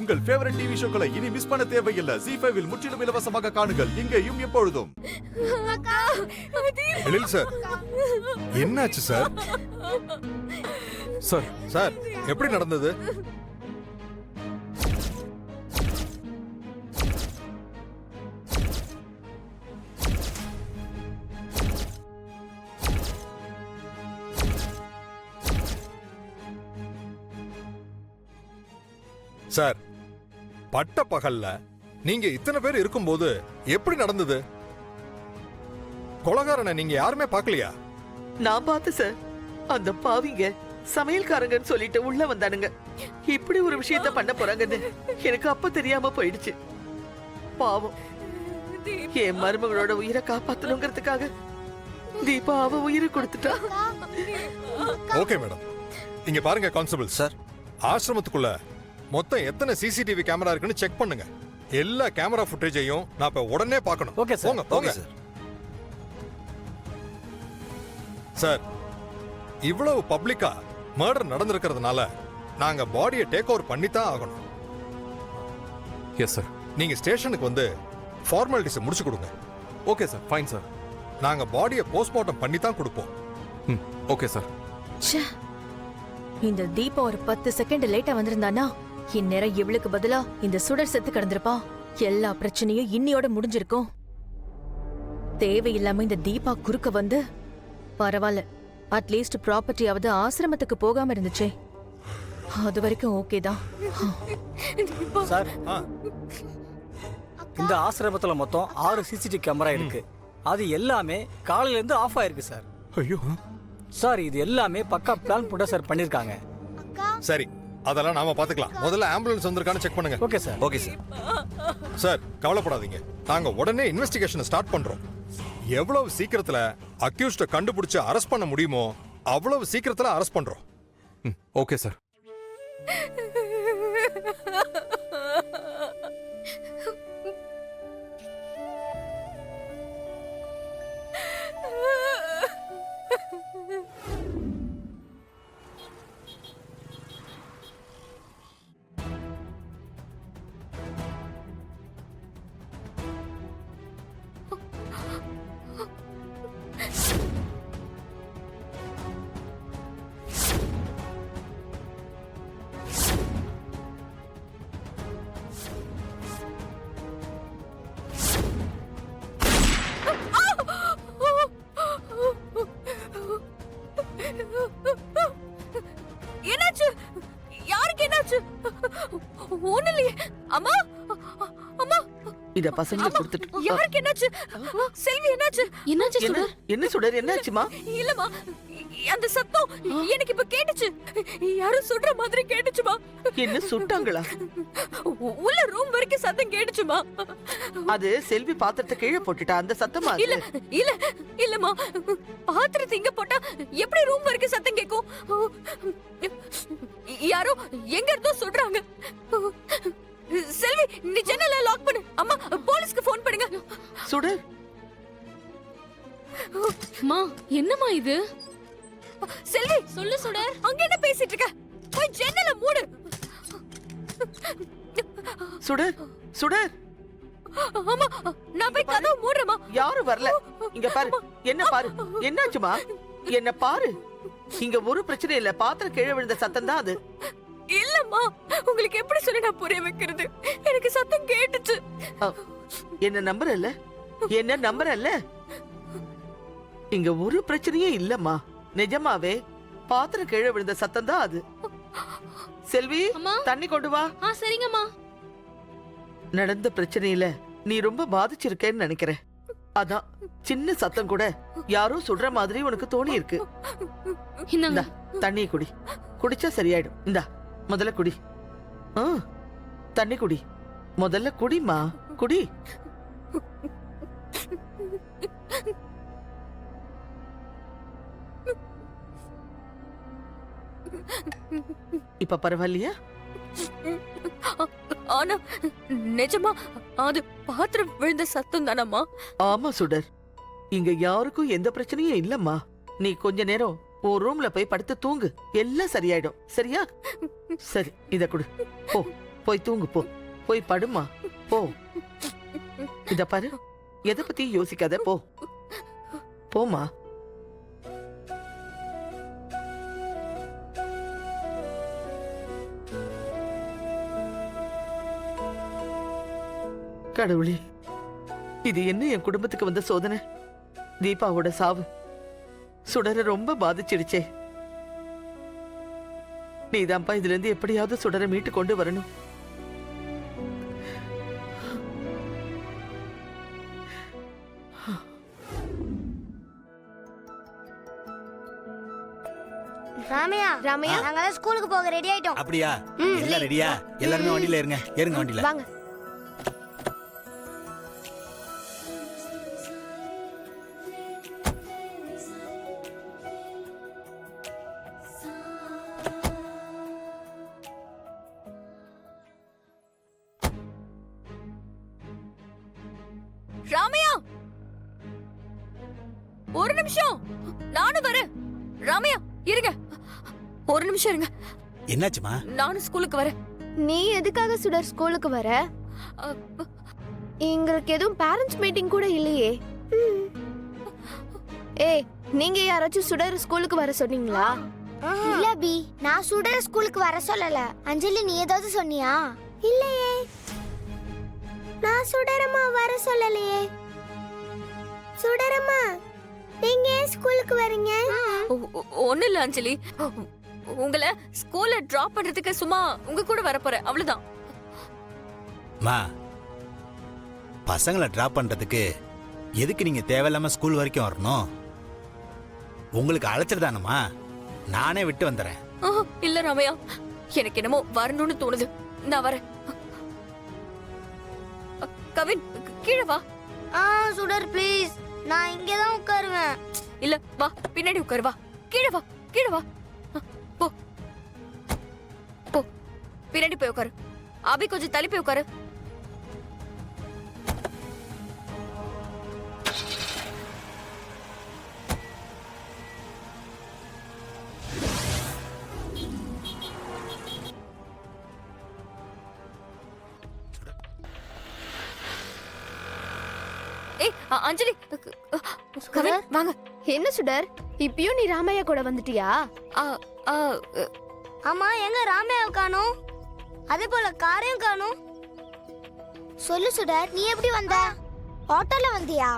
உங்கள் favourite TV ஷோக்களை இனி miss பண்ண தேவையில்லை. ஜீ5 இல் முற்றிலும் இலவசமாக காணுங்கள். இங்கேயும் எப்பொழுதும். எழில் சார், என்னாச்சு சார்? சார் சார் எப்படி நடந்தது? சார், பட்ட பகல்ல நீங்க இத்தனை பேர் இருக்கும்போது எப்படி நடந்தது? கொலகாரனை நீங்க யாருமே பார்க்கலையா? நான் பார்த்து சார். அந்த பாவிங்க சமையல்காரங்கன்னு சொல்லிட்டு உள்ள வந்தானுங்க. இப்படி ஒரு விஷயத்த பண்ண போறாங்கன்னு எனக்கு அப்ப தெரியாம போயிடுச்சு. பாவம், என் மருமகளோட உயிரை காப்பாத்தணுங்கிறதுக்காக தீபா அவ உயிரை கொடுத்துட்டா. ஓகே மேடம், இங்க பாருங்க கான்ஸ்டபிள் சார், ஆசிரமத்துக்குள்ள மொத்தம் எத்தனை சிசிடிவி கேமரா இருக்குன்னு செக் பண்ணுங்க. எல்லா கேமரா ஃபுட்டேஜையும் நான் இப்ப உடனே பார்க்கணும். Okay sir. போங்க போங்க சார். சார், இவ்வளவு பப்ளிக்கா மர்டர் நடந்திருக்கிறதுனால நாங்க பாடியை டேக் ஓவர் பண்ணித்தான் ஆகணும். Yes sir. நீங்க ஸ்டேஷனுக்கு வந்து ஃபார்மாலிட்டிஸை முடிச்சு கொடுங்க. Okay sir, fine sir. நாங்க பாடியை போஸ்ட்மார்ட்டம் பண்ணி தான் கொடுப்போம். Okay sir. இந்த தீபா ஒரு 10 செகண்ட் லேட்டா வந்திருந்தானா இந்நேரம் இவளுக்கு பதிலா இந்த சுடர் செத்து கிடந்திருப்பா. எல்லா பிரச்சனையும் இன்னியோட முடிஞ்சிருக்கும். தேவையில்லாம இந்த தீபா குறுக்க வந்து பரவாயில்ல, அட்லீஸ்ட் ப்ராப்பர்ட்டியாவது ஆசிரமத்துக்கு போகாம இருந்துச்சே, அது வரைக்கும் ஓகே தான். சார், இந்த ஆசிரமத்துல மொத்தம் 6 சிசிடிவி கேமரா இருக்கு. அது எல்லாமே காலையில இருந்து ஆஃப் ஆயிருக்கு சார். ஐயோ சார், இது எல்லாமே பக்கா பிளான் போட்டு சார் பண்ணிருக்காங்க. சரி, அதெல்லாம் நாம பாத்துக்கலாம். முதல்ல ஆம்புலன்ஸ் வந்திருக்கான்னு செக் பண்ணுங்க. Okay sir. Okay sir. Sir, கவலைப்படாதீங்க, நாங்க உடனே இன்வெஸ்டிகேஷன் ஸ்டார்ட் பண்றோம். எவ்வளவு சீக்கிரத்துல அக்யூஸ்ட கண்டுபிடிச்சு அரெஸ்ட் பண்ண முடியுமோ அவ்வளவு சீக்கிரத்துல அரெஸ்ட் பண்றோம். Okay sir. என்னாச்சு? யாருக்கு என்னாச்சு? ஒண்ணுலயே. அம்மா, அம்மா, இத பசங்க கொடுத்துட்டு. யாருக்கு என்னாச்சு? செல்வி என்னாச்சு? என்னாச்சு சுடர்? என்ன சுடர், என்னாச்சுமா? இல்லம்மா, அந்த சத்தம் எனக்கு இப்ப கேட்டுச்சு. யாரும் சுடுற மாதிரி கேட்டுச்சுமா. என்ன சுட்டாங்களா? உள்ள ரூம் வரைக்கும் சத்தம் கேட்டுச்சுமா. அது செல்வி பாத்திரத்தை கீழே போட்டுட்டா, அந்த சத்தமா? இல்ல இல்ல இல்லம்மா, பாத்திரத்தை இங்க போட்டா எப்படி ரூம் வரைக்கும் சத்தம் கேட்கும்? யாரோ எங்க இருந்தோ சுடுறாங்க. செல்வி, நீ ஜன்னலை லாக் பண்ணு. அம்மா, போலீஸ்க்கு ஃபோன் பண்ணுங்க. சுடர், மா, என்னம்மா இது? செல்வி, சொல்லு சுடர். அங்க என்ன பேசிட்டு இருக்க? போய் ஜன்னலை மூடு. சுடர், சுடர். அம்மா, நான் போய் கதவை மூடுறேம்மா. யாரும் வரல. இங்க பாரு, என்ன பாரு, என்னாச்சுமா? என்ன பாரு. இங்க ஒரு பிரச்சனை இல்ல, பாத்திரம் கீழே விழுந்த சத்தம் தான் அது. இல்லம்மா, உங்களுக்கு எப்படி சொல்லி நான் புரிய வைக்கிறது? எனக்கு சத்தம் கேட்டுச்சு. என்ன நம்புறல்ல? என்ன நம்புறல்ல? இங்க ஒரு பிரச்சனையே இல்லம்மா, நிஜமாவே பாத்திரம் கீழே விழுந்த சத்தம் தான் அது. செல்வி, தண்ணி கொண்டு வா. சரிங்கம்மா. நடந்த பிரச்சனையில நீ ரொம்ப பாதிச்சிருக்கேன்னு நினைக்கிறேன். அதான் சின்ன சத்தம் கூட யாரோ சுடுற மாதிரி உனக்கு தோணி இருக்கு. இந்தா, தண்ணியை குடி. குடிச்சா சரியாயிடும். இந்தா, முதல்ல குடி. தண்ணி குடி. முதல்ல குடிமா, குடி. இப்ப பரவாயில்லையா? ஆனா நிஜமா அது பாத்திரம் விழுந்த சத்தம் தானம்மா? ஆமா சுடர், இங்க யாருக்கும் எந்த பிரச்சனையும் இல்லம்மா. நீ கொஞ்ச நேரம் உன் ரூம்ல போய் படுத்து தூங்கு, எல்லாம் சரியாயிடும். சரியா? சரி, இத குடு. போ போய் தூங்கு போ. போய் படுமா போ. இத பாரு, எதை பத்தி யோசிக்காத போ. போமா. கடவுளே, இது என்ன என் குடும்பத்துக்கு வந்த சோதனை? தீபாவோட சாவு சுடரை ரொம்ப பாதிச்சிடுச்சே. நீதான்ப்பா இதுல இருந்து எப்படியாவது சுடரை மீட்டு கொண்டு வரணும். ராமையா ராமையா நாங்க ஸ்கூலுக்கு போக ரெடி ஆயிட்டோம். அப்படியா? எல்லாம் ரெடியா? எல்லாரும் வண்டியில இருங்க. ஏறுங்க வண்டியில. வாங்க. ராமையா, ஒரு நிமிஷம், நானும் வரேன். ராமையா இருங்க, ஒரு நிமிஷம் இருங்க. என்னாச்சுமா? நானும் ஸ்கூலுக்கு வரேன். நீ எதுக்காக சுடர் ஸ்கூலுக்கு வர? எங்களுக்கு எதுவும் பேரண்ட்ஸ் மீட்டிங் கூட இல்லையே. ஏய், நீங்க யாராச்சும் சுடர் ஸ்கூலுக்கு வர சொன்னீங்களா? இல்ல பி, நான் சுடர் ஸ்கூலுக்கு வர சொல்லல. அஞ்சலி, நீ ஏதாவது சொன்னியா? இல்லையே, நான் சுடரம்மா வர சொல்லலையே. சுடரம்மா, நீங்க ஏன் ஸ்கூலுக்கு வரீங்க? ஒண்ணு இல்ல அஞ்சலி, உங்களை ஸ்கூல்ல டிராப் பண்றதுக்கு சும்மா உங்க கூட வர போறேன், அவ்வளவுதான். மா, பசங்களை டிராப் பண்றதுக்கு எதுக்கு நீங்க தேவையில்லாம ஸ்கூல் வரைக்கும் வரணும்? உங்களுக்கு அழைச்சிட்டு தானம்மா, நானே விட்டு வந்துறேன். இல்ல ராமையா, எனக்கு என்னமோ வரணும்னு தோணுது. நான் வரேன். கவின், கீழே வா. சுடர் ப்ளீஸ், நான் இங்க தான் உட்காருவேன். இல்ல, வா, பின்னாடி உட்காரு. வா, கீழே வா, கீழே வா. போ போ, பின்னாடி போய் உட்காரு. அபி, கொஞ்சம் தள்ளி போய் உட்காரு. அஞ்சலி, கவின், வாங்க. என்ன சுடர், இப்பயும் நீ ராமையா கூட வந்துட்டியா? ஆமா, எங்க ராமையாவை காணோம்? அதே போல காரையும் காணோம். சொல்லு சுடர், நீ எப்படி வந்த? ஆட்டோல வந்தியா?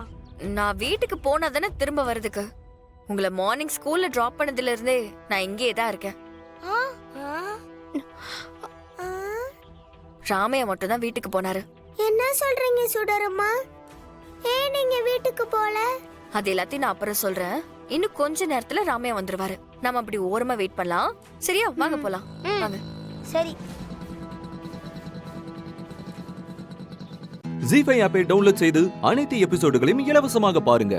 நான் வீட்டுக்கு போனா தானே திரும்ப வர்றதுக்கு. உங்களை மார்னிங் ஸ்கூல்ல டிராப் பண்ணதுல இருந்தே நான் இங்கே தான் இருக்கேன். ராமையா மட்டும் தான் வீட்டுக்கு போனாரு. என்ன சொல்றீங்க சுடரம்மா? ஏன் நீங்க வீட்டுக்கு போல? அது எல்லாத்தையும் நான் அப்புறம் சொல்றேன். இன்னும் கொஞ்ச நேரத்துல ராமையா வந்துருவாரு. நாம அப்படி ஓரமா வெயிட் பண்ணலாம். சரியா? வாங்க போலாம். வாங்க. சரி. ஜீ5 ஆப்பை டவுன்லோட் செய்து அனைத்து எபிசோடுகளையும் இலவசமாக பாருங்க.